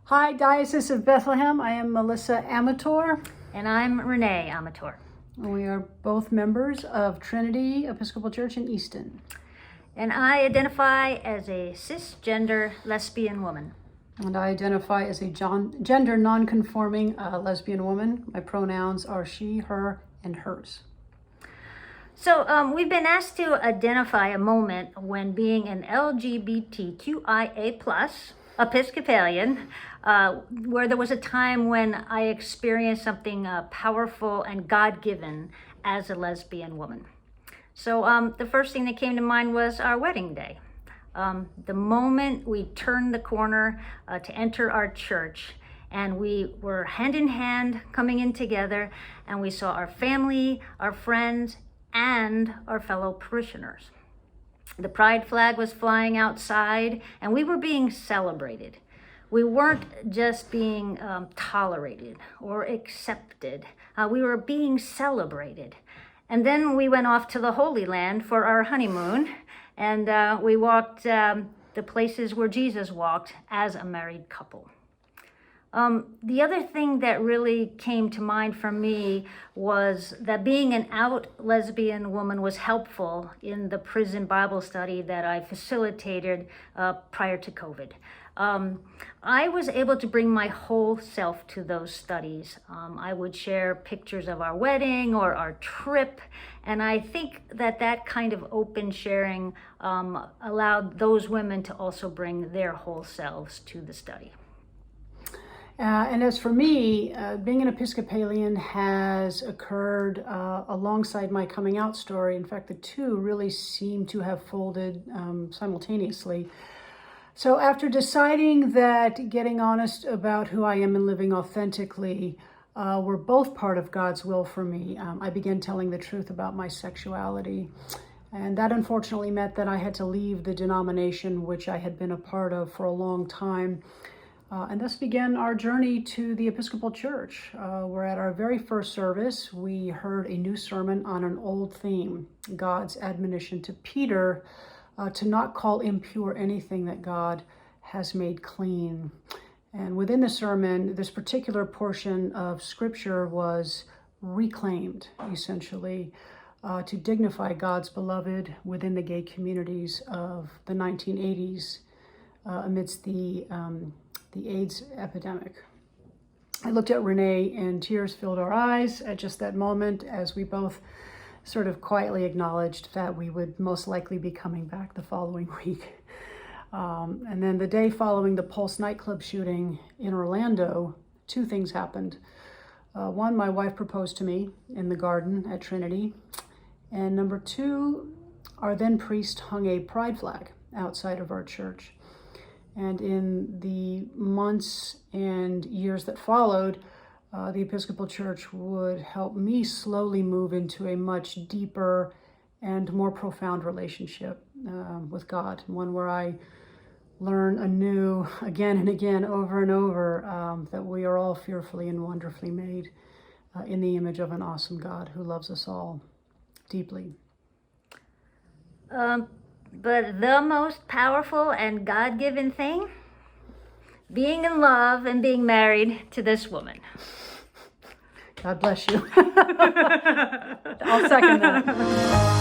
Hi, Diocese of Bethlehem. I am Melissa Amator. And I'm Renee Amator. We are both members of Trinity Episcopal Church in Easton. And I identify as a cisgender lesbian woman. And I identify as a gender non-conforming lesbian woman. My pronouns are she, her, and hers. So we've been asked to identify a moment when being an LGBTQIA+ Episcopalian, where there was a time when I experienced something powerful and God-given as a lesbian woman. So the first thing that came to mind was our wedding day. The moment we turned the corner to enter our church, and we were hand in hand coming in together, and we saw our family, our friends, and our fellow parishioners. The pride flag was flying outside, and we were being celebrated. We weren't just being tolerated or accepted. We were being celebrated. And then we went off to the Holy Land for our honeymoon, and we walked the places where Jesus walked as a married couple. The other thing that really came to mind for me was that being an out lesbian woman was helpful in the prison Bible study that I facilitated prior to COVID. I was able to bring my whole self to those studies. I would share pictures of our wedding or our trip, and I think that kind of open sharing allowed those women to also bring their whole selves to the study. And as for me, being an Episcopalian has occurred alongside my coming out story. In fact, the two really seem to have folded simultaneously. So after deciding that getting honest about who I am and living authentically were both part of God's will for me, I began telling the truth about my sexuality. And that unfortunately meant that I had to leave the denomination which I had been a part of for a long time. And thus began our journey to the Episcopal Church, where at our very first service, we heard a new sermon on an old theme, God's admonition to Peter to not call impure anything that God has made clean. And within the sermon, this particular portion of Scripture was reclaimed, essentially, to dignify God's beloved within the gay communities of the 1980s amidst the AIDS epidemic. I looked at Renee and tears filled our eyes at just that moment as we both sort of quietly acknowledged that we would most likely be coming back the following week. And then the day following the Pulse nightclub shooting in Orlando, two things happened. One, my wife proposed to me in the garden at Trinity. And number two, our then priest hung a pride flag outside of our church. And in the months and years that followed, the Episcopal Church would help me slowly move into a much deeper and more profound relationship with God, one where I learn anew, again and again, over and over, that we are all fearfully and wonderfully made in the image of an awesome God who loves us all deeply. But the most powerful and God-given thing, being in love and being married to this woman. God bless you. I'll second that.